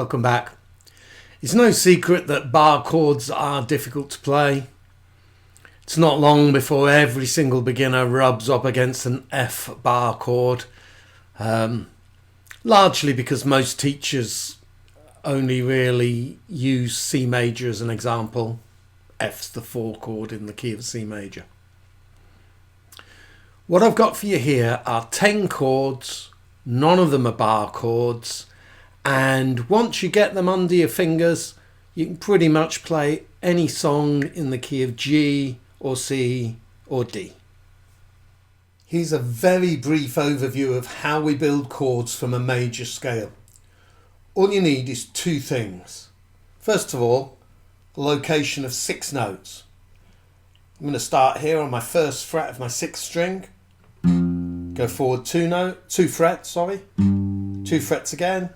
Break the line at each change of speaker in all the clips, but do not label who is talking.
welcome back. It's no secret that bar chords are difficult to play. It's not long before every single beginner rubs up against an F bar chord, largely because most teachers only really use C major as an example. F's the 4 chord in the key of C major. What I've got for you here are 10 chords, none of them are bar chords, and once you get them under your fingers, you can pretty much play any song in the key of G or C or D. Here's a very brief overview of how we build chords from a major scale. All you need is 2 things. First of all, a location of 6 notes. I'm going to start here on my first fret of my 6th string. Go forward 2 frets, 2 frets again.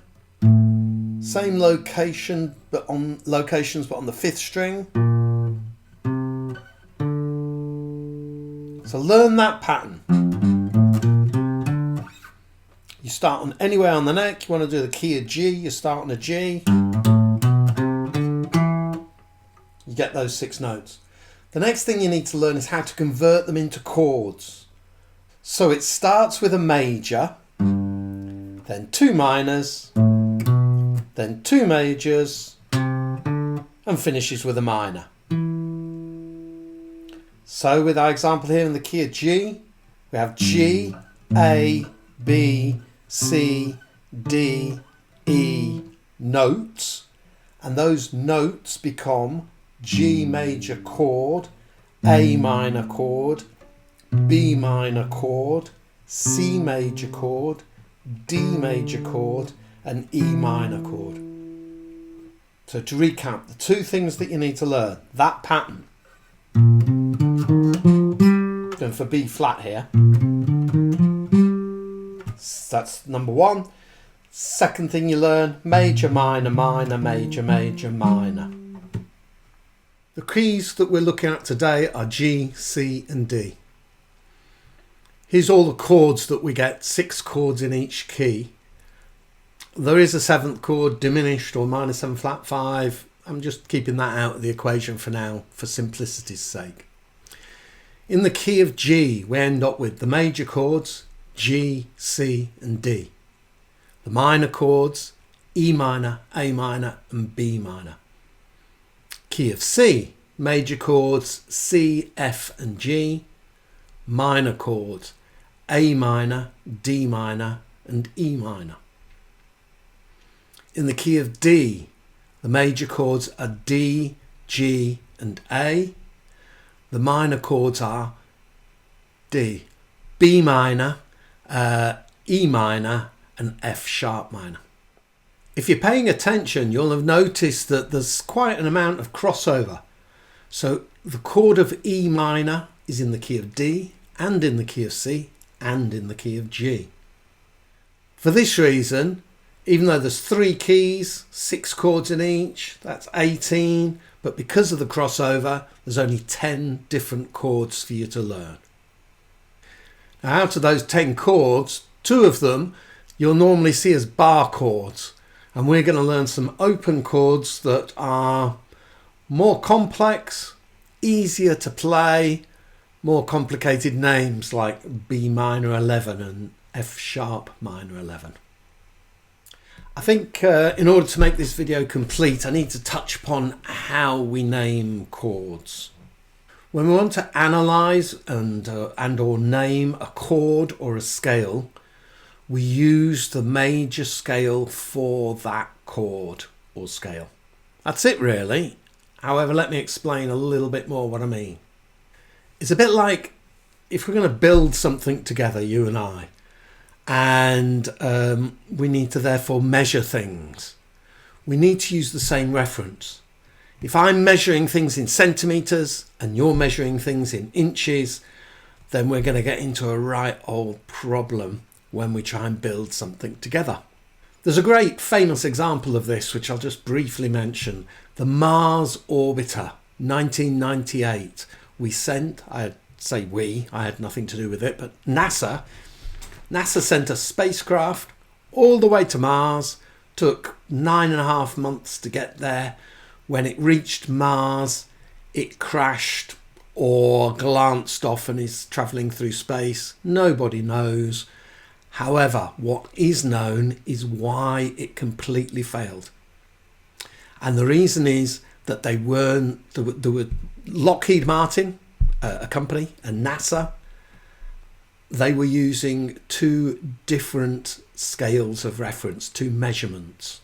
Same location, but on the 5th string. So learn that pattern. You start on anywhere on the neck. You want to do the key of G, you start on a G. You get those 6 notes. The next thing you need to learn is how to convert them into chords. So it starts with a major, then 2 minors, then 2 majors, and finishes with a minor. So with our example here in the key of G, we have G, A, B, C, D, E notes, and those notes become G major chord, A minor chord, B minor chord, C major chord, D major chord, and E minor chord. So to recap, the 2 things that you need to learn, that pattern. Going for B flat here. That's number 1. Second thing you learn, major, minor, minor, major, major, minor. The keys that we're looking at today are G, C and D. Here's all the chords that we get, 6 chords in each key. There is a 7th chord, diminished or minor 7 flat 5. I'm just keeping that out of the equation for now, for simplicity's sake. In the key of G, we end up with the major chords, G, C and D. The minor chords, E minor, A minor and B minor. Key of C, major chords, C, F and G. Minor chords, A minor, D minor and E minor. In the key of D, the major chords are D, G and A. The minor chords are D, B minor, E minor and F sharp minor. If you're paying attention, you'll have noticed that there's quite an amount of crossover. So the chord of E minor is in the key of D and in the key of C and in the key of G. For this reason, even though there's 3 keys, 6 chords in each, that's 18, but because of the crossover, there's only 10 different chords for you to learn. Now, out of those 10 chords, 2 of them you'll normally see as bar chords, and we're going to learn some open chords that are more complex, easier to play, more complicated names like B minor 11 and F sharp minor 11. I think in order to make this video complete, I need to touch upon how we name chords. When we want to analyse and or name a chord or a scale, we use the major scale for that chord or scale. That's it really. However, let me explain a little bit more what I mean. It's a bit like if we're going to build something together, you and I, and we need to therefore measure things. We need to use the same reference. If I'm measuring things in centimetres and you're measuring things in inches, then we're going to get into a right old problem when we try and build something together. There's a great famous example of this, which I'll just briefly mention. The Mars Orbiter, 1998. We sent, I had nothing to do with it, but NASA sent a spacecraft all the way to Mars took 9.5 months to get there. When it reached Mars, it crashed or glanced off and is travelling through space. Nobody knows. However, what is known is why it completely failed. And the reason is that there were Lockheed Martin, a company, and NASA. They were using two different scales of reference, two measurements.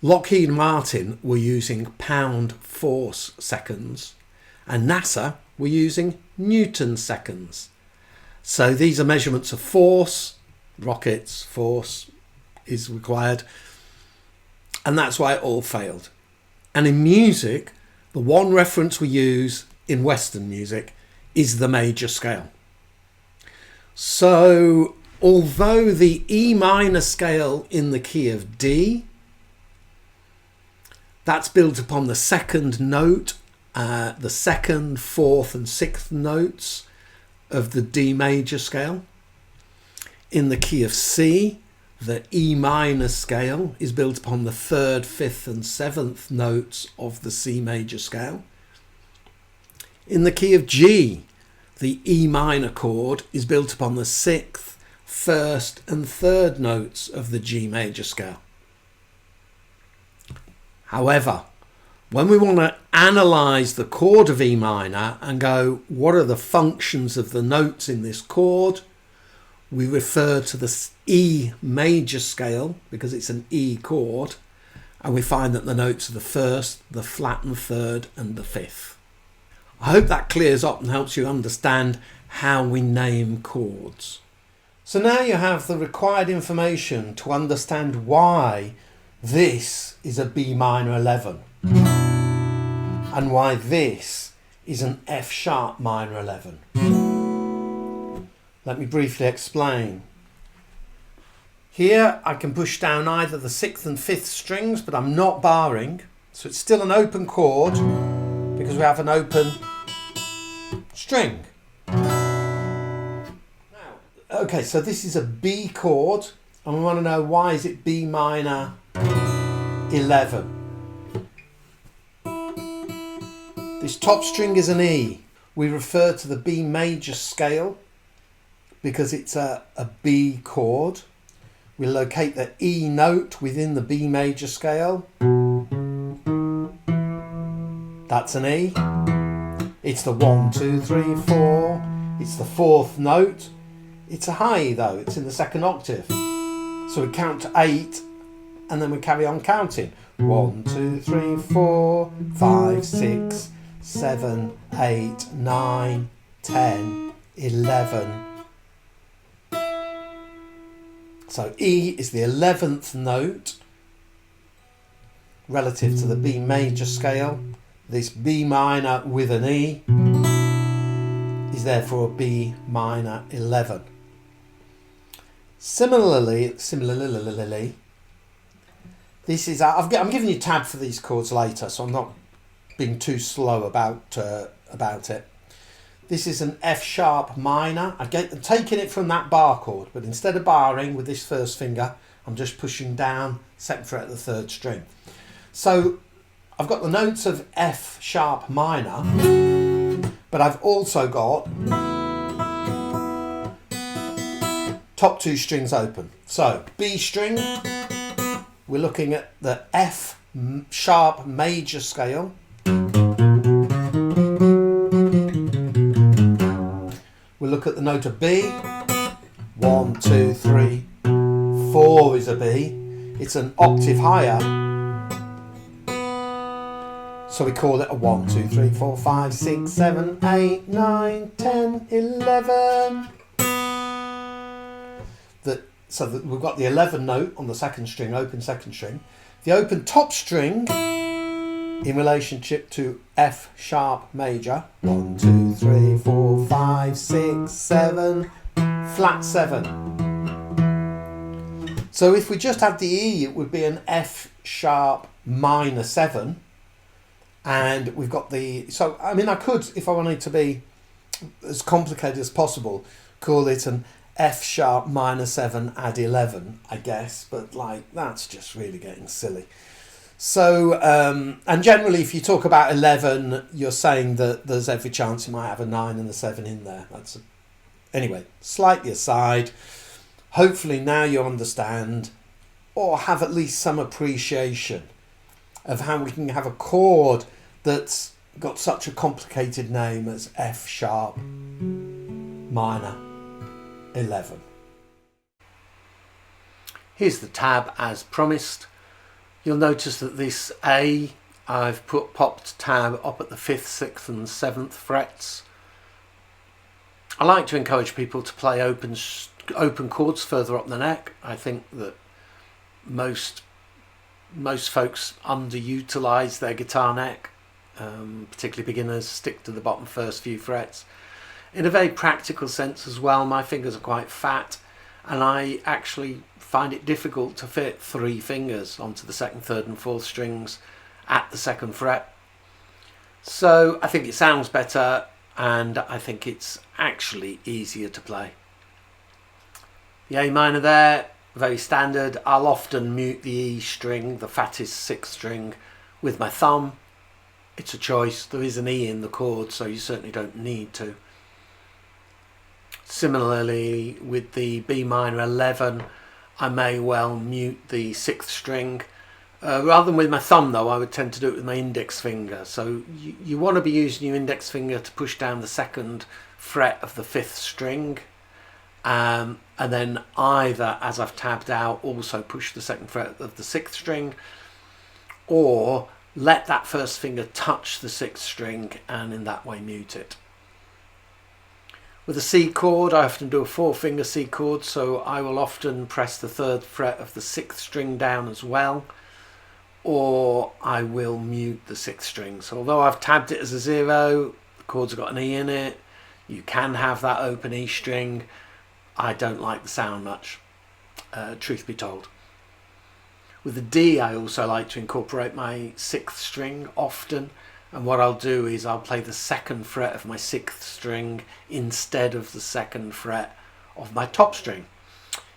Lockheed Martin were using pound force seconds, and NASA were using Newton seconds. So these are measurements of force. Rockets, force is required, and that's why it all failed. And in music, the one reference we use in Western music is the major scale. So although the E minor scale in the key of D, that's built upon the second note, the second, fourth and sixth notes of the D major scale. In the key of C, the E minor scale is built upon the third, fifth and seventh notes of the C major scale. In the key of G, the E minor chord is built upon the sixth, first and third notes of the G major scale. However, when we want to analyse the chord of E minor and go, what are the functions of the notes in this chord? We refer to the E major scale because it's an E chord, and we find that the notes are the first, the flattened third and the fifth. I hope that clears up and helps you understand how we name chords. So now you have the required information to understand why this is a B minor 11 and why this is an F sharp minor 11. Let me briefly explain. Here I can push down either the sixth and fifth strings, but I'm not barring, so it's still an open chord because we have an open string. Okay, so this is a B chord, and we want to know why is it B minor 11. This top string is an E. We refer to the B major scale because it's a B chord. We locate the E note within the B major scale. That's an E. It's the 1, 2, 3, 4. It's the fourth note. It's a high E though, it's in the second octave. So we count to 8 and then we carry on counting. 1, 2, 3, 4, 5, 6, 7, 8, 9, 10, 11. So E is the 11th note relative to the B major scale. This B minor with an E is therefore a B minor 11. Similarly, this is I'm giving you tab for these chords later, so I'm not being too slow about it. This is an F sharp minor. I'm taking it from that bar chord, but instead of barring with this first finger, I'm just pushing down second fret of the third string. So I've got the notes of F sharp minor, but I've also got top two strings open. So B string, we're looking at the F sharp major scale. We'll look at the note of B. 1, 2, 3, 4 is a B. It's an octave higher. So we call it a 1, 2, 3, 4, 5, 6, 7, 8, 9, 10, 11. So we've got the 11 note on the second string, open second string. The open top string in relationship to F sharp major. 1, 2, 3, 4, 5, 6, 7, flat 7. So if we just had the E, it would be an F sharp minor 7. And we've got the, I could, if I wanted to be as complicated as possible, call it an F sharp minor 7 add 11, I guess, but like that's just really getting silly. So, and generally if you talk about 11, you're saying that there's every chance you might have a 9 and a 7 in there. Anyway, slightly aside. Hopefully now you understand, or have at least some appreciation of how we can have a chord that's got such a complicated name as F sharp minor 11. Here's the tab as promised. You'll notice that this A, I've popped tab up at the 5th, 6th and 7th frets. I like to encourage people to play open chords further up the neck. I think that most folks underutilise their guitar neck, particularly beginners, stick to the bottom first few frets. In a very practical sense as well, my fingers are quite fat and I actually find it difficult to fit 3 fingers onto the 2nd, 3rd and 4th strings at the 2nd fret. So I think it sounds better and I think it's actually easier to play. The A minor there, very standard. I'll often mute the E string, the fattest 6th string, with my thumb. It's a choice. There is an E in the chord, so you certainly don't need to. Similarly, with the B minor 11, I may well mute the 6th string. Rather than with my thumb though, I would tend to do it with my index finger. So you want to be using your index finger to push down the 2nd fret of the 5th string. And then either, as I've tabbed out, also push the 2nd fret of the 6th string, or let that first finger touch the 6th string and in that way mute it. With a C chord, I often do a 4-finger C chord, so I will often press the 3rd fret of the 6th string down as well, or I will mute the 6th string. So although I've tabbed it as a 0, the chord's got an E in it, you can have that open E string. I don't like the sound much, truth be told. With the D, I also like to incorporate my 6th string often, and what I'll do is I'll play the 2nd fret of my 6th string instead of the 2nd fret of my top string.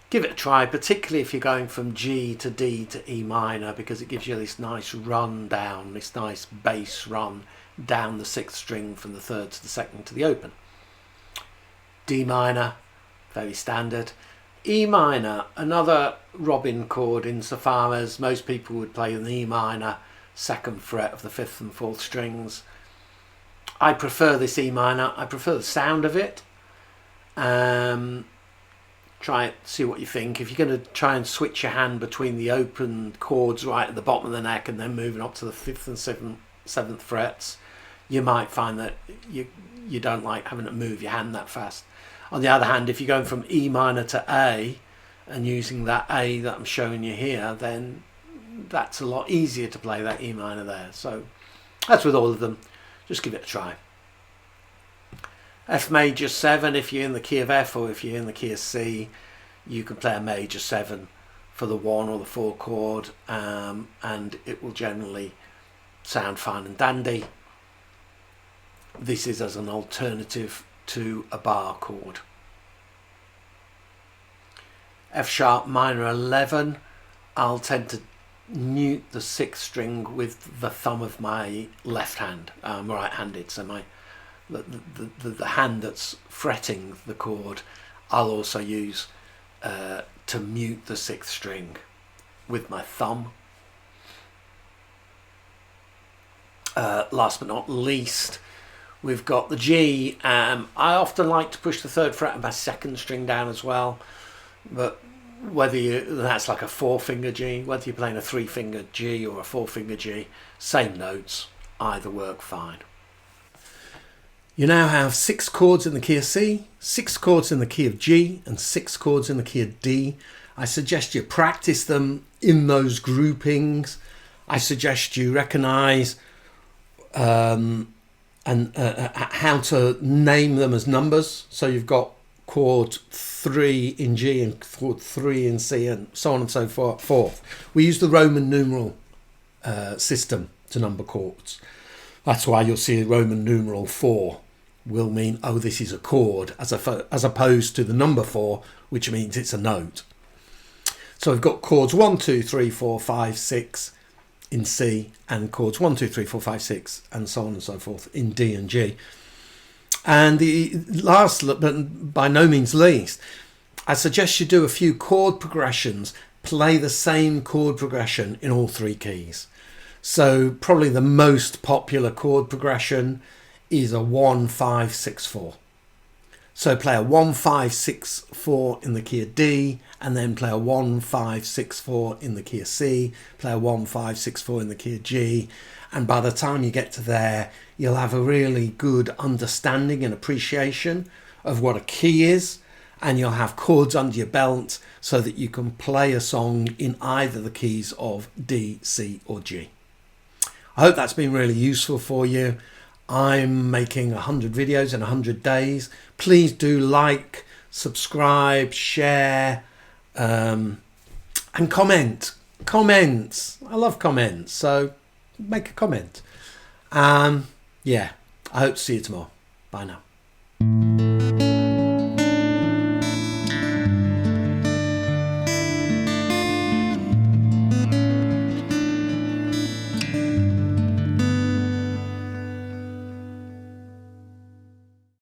Give it a try, particularly if you're going from G to D to E minor, because it gives you this nice run down, this nice bass run down the 6th string from the 3rd to the 2nd to the open. D minor, very standard. E minor, another robin chord insofar as most people would play an E minor 2nd fret of the 5th and 4th strings. I prefer this E minor. I prefer the sound of it. Try it, see what you think. If you're going to try and switch your hand between the open chords right at the bottom of the neck and then moving up to the 5th and 7th frets, you might find that you don't like having to move your hand that fast. On the other hand, if you're going from E minor to A and using that A that I'm showing you here, then that's a lot easier to play that E minor there. So that's with all of them. Just give it a try. F major 7, if you're in the key of F, or if you're in the key of C, you can play a major 7 for the 1 or the 4 chord, and it will generally sound fine and dandy. This is as an alternative to a bar chord. F sharp minor 11, I'll tend to mute the 6th string with the thumb of my left hand. I'm right-handed, so the hand that's fretting the chord I'll also use to mute the 6th string with my thumb. Last but not least, we've got the G. I often like to push the 3rd fret of my 2nd string down as well, but that's like a 4-finger G, whether you're playing a 3-finger G or a 4-finger G, same notes, either work fine. You now have 6 chords in the key of C, 6 chords in the key of G, and 6 chords in the key of D. I suggest you practice them in those groupings. I suggest you recognise how to name them as numbers. So you've got chord 3 in G and chord 3 in C, and so on and so forth. We use the Roman numeral system to number chords. That's why you'll see Roman numeral 4 will mean, oh, this is a chord, as opposed to the number 4, which means it's a note. So we've got chords 1, 2, 3, 4, 5, 6 in C, and chords 1, 2, 3, 4, 5, 6, and so on and so forth in D and G. And the last, but by no means least, I suggest you do a few chord progressions, play the same chord progression in all 3 keys. So probably the most popular chord progression is a 1, 5, 6, 4. So play a 1, 5, 6, 4 in the key of D, and then play a 1, 5, 6, 4 in the key of C, play a 1, 5, 6, 4 in the key of G, and by the time you get to there, you'll have a really good understanding and appreciation of what a key is, and you'll have chords under your belt so that you can play a song in either the keys of D, C, or G. I hope that's been really useful for you. I'm making 100 videos in 100 days. Please do like, subscribe, share, and comment. Comments. I love comments, so make a comment. Yeah, I hope to see you tomorrow. Bye now.